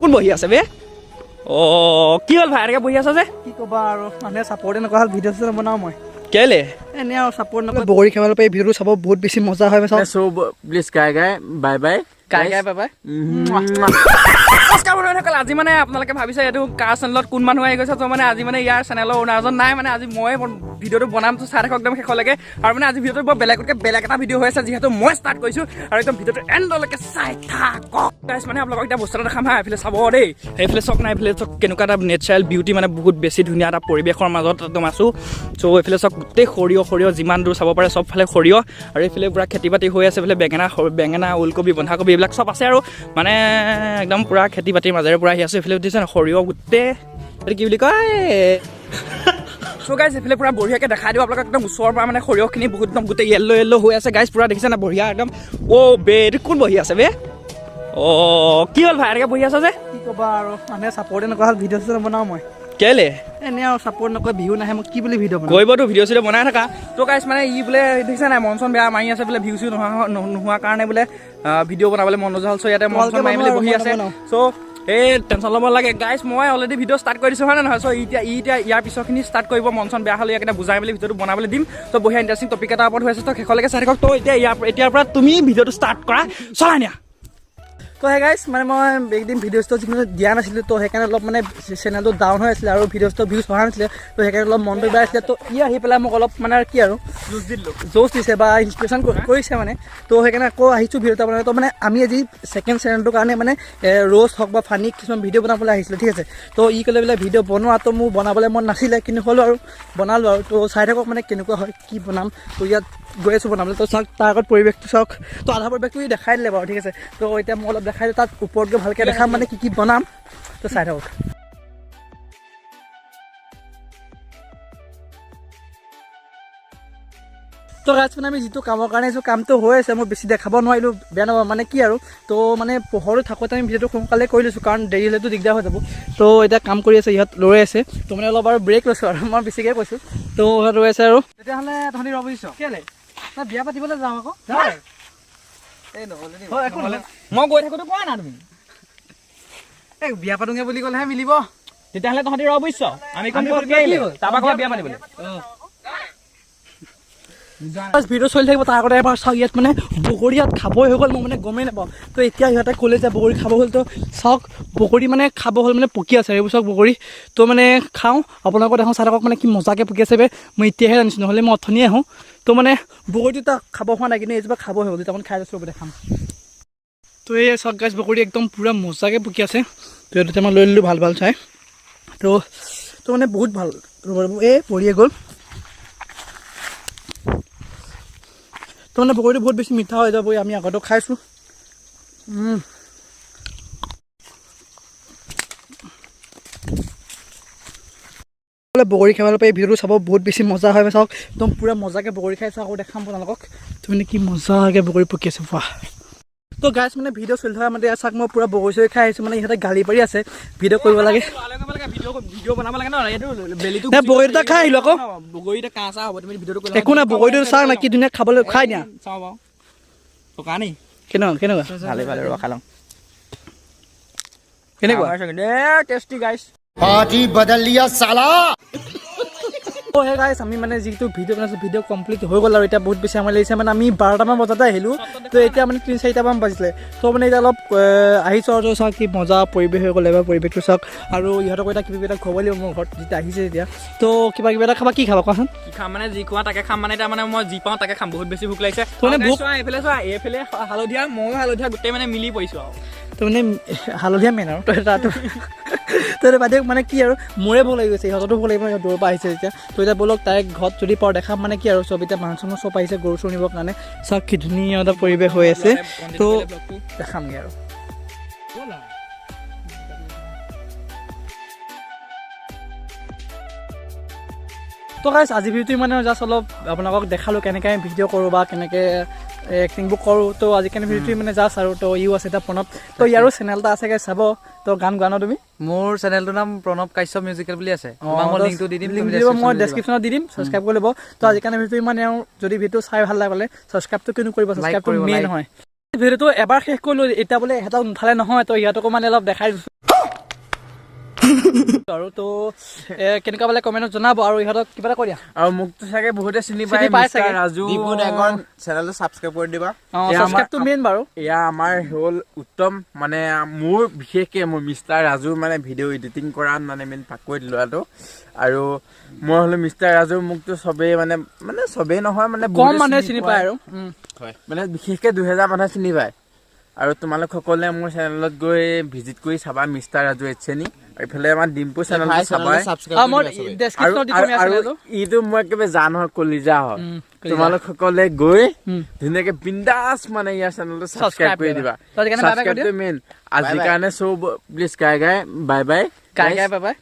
কোন বহি আছে বে অ কি হল ভাই এনেকে বহি আছে যে কি কবা আৰু মানে সাপোৰ্ট নকৰা হল ভিডিঅ' চিডিঅ' বনাও মই কেলে এনে আৰু সাপোৰ্ট নকৰা বগৰী খাবলৈ পাই ভিডিঅ'টো চাব বহুত বেছি মজা হয় So please guy bye bye. কাই বাবা নমস্কাৰ বন্ধুসকল আজি মানে আপোনালোকে ভাবিছে এইটো কাৰ চেনেলত কোন মানুহ আহি গৈছে তো মানে আজি মানে ইয়াৰ চেনেলৰ অনাৰজন নাই মানে আজি মই ভিডিঅ'টো বনাম তো চাই থাকক একদম শেষলৈকে আৰু মানে আজি ভিডিঅ'টো বৰ বেলেগতকৈ বেলেগ এটা ভিডিঅ' হৈ আছে যিহেতু মই ষ্টাৰ্ট কৰিছোঁ আৰু একদম ভিডিঅ'টো এণ্ডলৈকে চাই থাকক গাইছ মানে আপোনালোকক এতিয়া বস্তু এটা দেখাম হা এইফালে চাব দেই এইফালে চাওক নাই এইফালে চাওক কেনেকুৱা এটা নেচাৰেল বিউটি মানে বহুত বেছি ধুনীয়া এটা পৰিৱেশৰ মাজত একদম আছোঁ চ' এইফালে চাওক গোটেই সৰিয়হ যিমান দূৰ চাব পাৰে চবফালে সৰিয়হ আৰু এইফালে পূৰা খেতি বাতি হৈ আছে এইফালে বেঙেনা ওলকবি বন্ধাকবি এইবিলাক চব আছে আৰু মানে একদম পূৰা খেতি বাতিৰ মাজেৰে পূৰা আহি আছোঁ এইফালে উঠিছে সৰিয়হ গোটেই এইটো কি বুলি কয় চ' গাইজ এইফালে পূৰা বঢ়িয়াকৈ দেখাই দিওঁ আপোনালোকক একদম ওচৰৰ পৰা মানে সৰিয়হখিনি বহুত একদম গোটেই য়েল্ল' হৈ আছে গাইজ পূৰা দেখিছে না বঢ়িয়া একদম বে এইটো কোন বহি আছে বে কি হ'ল ভাই এনেকৈ বহি আছে যে কি কবা আৰু মানে সাপোৰ্ট নকৰা হল ভিডিঅ' চিডিঅ' বনাও মই কেলে এনে আৰু সাপোৰ্ট নকৰা বিহু নাহে মই কি বুলি ভিডিঅ' বনাম কৰিবতো ভিডিঅ' চিডিঅ' বনাই থাকা তো গাইজ মানে ই বোলে দেখিছে নাই মন চন বেয়া মাৰি আছে বোলে ভিউ চিউ নোহোৱাৰ কাৰণে বোলে ভিডিঅ' বনাবলৈ মন নোযোৱা হ'ল চ' ইয়াতে মন চন মাৰি মেলি বহি আছে চ' এই টেনশ্যন ল'ব লাগে গাইজ মই অলৰেডি ভিডিঅ' ষ্টাৰ্ট কৰি দিছোঁ হয় নে নহয় চ' এতিয়া ইয়াৰ পিছৰখিনি ষ্টাৰ্ট কৰিব মন চন বেয়া হ'লে ইয়াক এটা বুজাই মেলি ভিডিঅ'টো বনাবলৈ দিম ত' বঢ়িয়া ইণ্টাৰেষ্টিং টপিক এটাৰ ওপৰত হৈ আছে ত' শেষলৈকে চাই থাকক ত' এতিয়াৰ পৰা তুমি ভিডিঅ'টো ষ্টাৰ্ট কৰা চলাই নিয়া তো হে গাইছ মানে মই একদিন ভিডিঅ'টো যিকোনো দিয়া নাছিলোঁ তো সেইকাৰণে অলপ মানে চেনেলটো ডাউন হৈ আছিলে আৰু ভিডিঅ'টো ভিউজ হোৱা নাছিলে তো সেইকাৰণে অলপ মনটো বেয়া আছিলে তো ই আহি পেলাই মোক অলপ মানে কি আৰু জোচ দিছে বা ইনস্পিৰেশ্যন কৰিছে মানে তো সেইকাৰণে আকৌ আহিছোঁ ভিডিঅ' এটা বনাবলৈ তো মানে আমি আজি ছেকেণ্ড চেনেলটোৰ কাৰণে মানে ৰ'ষ্ট হওক বা ফানি কিছুমান ভিডিঅ' বনাবলৈ আহিছিলোঁ ঠিক আছে তো ই ক'লে বোলে ভিডিঅ' বনোৱা তো মোৰ বনাবলৈ মন নাছিলে কিন্তু হ'লেও আৰু বনালোঁ আৰু তো চাই থাকক মানে কেনেকুৱা হয় কি বনাম তো ইয়াত গৈ আছোঁ বনাবলৈ তো চাওক তাৰ আগত পৰিৱেশটো চাওক তো আধা পৰিৱেশটো দেখাই দিলে বাৰু ঠিক আছে তো এতিয়া মই অলপ দেখাই দিওঁ তাত ওপৰত গৈ ভালকৈ দেখাম মানে কি বনাম তো চাই থাকক তো গাইছ মানে আমি যিটো কামৰ কাৰণে আহিছোঁ কামটো হৈ আছে মই বেছি দেখাব নোৱাৰিলোঁ বেয়া নাপাওঁ মানে কি আৰু তো মানে পোহৰটো থাকোঁতে আমি ভিডিঅ'টো সোনকালে কৰি লৈছোঁ কাৰণ দেৰি হ'লেতো দিগদাৰ হৈ যাব তো এতিয়া কাম কৰি আছে ইহঁত ৰৈ আছে তো মানে অলপ আৰু ব্ৰেক লৈছোঁ আৰু মই বেছিকৈ কৈছোঁ তো ইহঁত ৰৈ আছে আৰু তেতিয়াহ'লে তহঁতি ৰ'ব দিছ কেলৈ নাই বিয়া পাতিবলৈ যাওঁ আকৌ মই গৈ থাকোঁতো কোৱা না তুমি এই বিয়া পাতোঁগৈ বুলি ক'লেহে মিলিব তেতিয়াহ'লে তহঁতি ৰ বুজিছ আমি তাৰপৰা ক'ৰবাত বিয়া পাতিবলৈ ভিডিঅ' চলি থাকিব তাৰ আগতে এবাৰ চাওক ইয়াত মানে বগৰী ইয়াত খাবই হৈ গ'ল মই মানে গমেই নাপাওঁ তো এতিয়া সিহঁতে ক'লে যে বগৰী খাব হ'ল তো চাওক বগৰী মানে খাব হ'ল মানে পকি আছে এইবোৰ চাওক বগৰী তো মানে খাওঁ আপোনালোকক দেখাওঁ চাই থাকক মানে কি মজাকৈ পকি আছে বে মই এতিয়াহে জানিছোঁ নহ'লে মই অথনি আহোঁ তো মানে বগৰীটো তাক খাব হোৱা নাই কিন্তু এইজোপা খাব হৈ গ'ল দুটামান খাই লৈছোঁ দেখাম তো এই চাওক গাছ বগৰী একদম পূৰা মজাকৈ পকি আছে তো এইটো মই লৈ ল'লোঁ ভাল চাই তো মানে বহুত ভাল এই পৰিয়ে গ'ল তো মানে বগৰীটো বহুত বেছি মিঠা হৈ যাব আমি আগতেও খাইছোঁ বগৰী খাবলৈ পাই ভিডিঅ'টো চাব বহুত বেছি মজা হয় চাওক একদম পূৰা মজাকৈ বগৰী খাইছোঁ আকৌ দেখাম আপোনালোকক তো মানে কি মজাকৈ বগৰী পকি আছে বাহ তো গাইছ মানে ভিডিঅ' চলি থকা মানে চাওক মই পূৰা বগৰী চগৰী খাই আহিছোঁ মানে ইহঁতে গালি পাৰি আছে ভিডিঅ' কৰিব লাগে ভিডিঅ' বনাব লাগে ন এইটো বেলিটো বগৰী দুটা খাই আহিলোঁ আকৌ বগৰী এটা কাঁচা হ'ব তুমি ভিডিঅ'টো একো নাই বগৰীটো চাওক না কি ধুনীয়া খাবলৈ খাই দিয়া চাওঁ বাৰু টকা নেই কেনেকুৱা ভালে ৰখা লওঁ কেনেকুৱা টেষ্টি গাইছ पार्टी बदल लिया साला তো হে গাইছ আমি মানে যিটো ভিডিঅ' বনাইছোঁ ভিডিঅ' কমপ্লিট হৈ গ'ল আৰু এতিয়া বহুত বেছি আমাৰ লাগিছে মানে আমি 12টামান বজাতে আহিলোঁ তো এতিয়া মানে 3-4টামান বাজিলে তো মানে এতিয়া অলপ আহিছোঁ আৰু চাওক কি মজা পৰিৱেশ হৈ গ'ল এবাৰ পৰিৱেশটো চাওক আৰু ইহঁতক এটা কিবা এটা খুৱাব লাগিব মোৰ ঘৰত যেতিয়া আহিছে এতিয়া তো কিবা এটা খাবা কি খাবা কোৱাচোন কি খাম মানে যি খোৱা তাকে খাম মানে এতিয়া মানে মই যি পাওঁ তাকে খাম বহুত বেছি ভোক লাগিছে মানে ভোক এইফালে চোৱা এইফালে হালধীয়া ময়ো হালধীয়া গোটেই মানে মিলি পৰিছোঁ আৰু তো মানে হালধীয়া মেইন আৰু তাতো তো বাইদেউ মানে কি আৰু মোৰে ভোক লাগি গৈছে ইহঁততো ভোক লাগিব ইহঁত দূৰৰ পৰা আহিছে এতিয়া তো এতিয়া ব'লক তাইক ঘৰত যদি পাওঁ দেখাম মানে কি আৰু চব এতিয়া মানুহ চানুহ চব আহিছে গৰু চৰু নিবৰ কাৰণে চাওক কি ধুনীয়া এটা পৰিৱেশ হৈ আছে তো দেখামগৈ আৰু তো গাইছ আজি ভিডিঅ'টো মানে জাষ্ট অলপ আপোনালোকক দেখালোঁ কেনেকৈ আমি ভিডিঅ' কৰোঁ বা কেনেকৈ এক্টিংবোৰ কৰোঁ তো আজিকালি ভিডিঅ'টো মানে জাষ্ট আৰু তো ইউ আছে এটা প্ৰণৱ তো ইয়াৰো চেনেল এটা আছে চাব তো গান গোৱা ন তুমি মোৰ চেনেলটোৰ নাম প্ৰণৱ কাশ্যপ মিউজিকেল বুলি আছে মই লিংকটো দি দিম মই ডেছক্ৰিপশ্যনত দি দিম ছাবস্ক্ৰাইব কৰি ল'ব তো আজিকালি ভিডিঅ'টো ইমান যদি ভিডিঅ' চাই ভাল লাগে ছাবস্ক্ৰাইবটো কিনো কৰিব ছাবস্ক্ৰাইবটো মেইন হয় ভিডিঅ'টো এবাৰ শেষ কৰিলোঁ এতিয়া বোলে এটা নুঠালে নহয় তো ইহঁতকো মানে অলপ দেখাই দিছোঁ আৰু তো কেনেকুৱা পালে কমেণ্টত জনাব আৰু ইহঁতক কিবা এটা কৈ দিয়া আৰু মোকতো চাগে বহুতে চিনি চিনি পাই চাগে। ৰাজু দীপু ড্ৰেগন চেনেলটো ছাবস্ক্ৰাইব কৰি দিবা ছাবস্ক্ৰাইবটো মেইন বাৰু এয়া আমাৰ হ'ল উত্তম মানে মোৰ বিশেষকে মোৰ মিষ্টাৰ ৰাজু মানে ভিডিঅ' এডিটিং কৰাত মানে মেইন পাকৈত লোৱাটো আৰু মই হ'লো মিষ্টাৰ ৰাজু মোকতো চবেই মানে চবেই নহয় মানে কম বহুতে মানুহে চিনি পায় আৰু মানে বিশেষকে 2000 মানুহে চিনি পায় আৰু তোমালোক সকলোৱে মোৰ চেনেলত গৈ ভিজিট কৰি চাবা মিষ্টাৰ ৰাজু এচেনি এইফালে আমাৰ ডিম্পু চেনেলটো চাবাই আৰু মই ডেছক্ৰিপশ্যনত দি থম ইয়াৰ আৰু চেনেলটো ইটো মই একেবাৰে জান হয় কলিজা হয় তোমালোক সকলে গৈ ধুনীয়াকে বিন্দাছ মানে ইয়াৰ চেনেলটো ছাবস্ক্ৰাইব কৰি দিবা তো আজিৰ কাৰণে bye bye কৰি ছাবস্ক্ৰাইবটো মেইন আজিৰ কাৰণে চব প্লিজ গাই বাই বাই গাই বাই বাই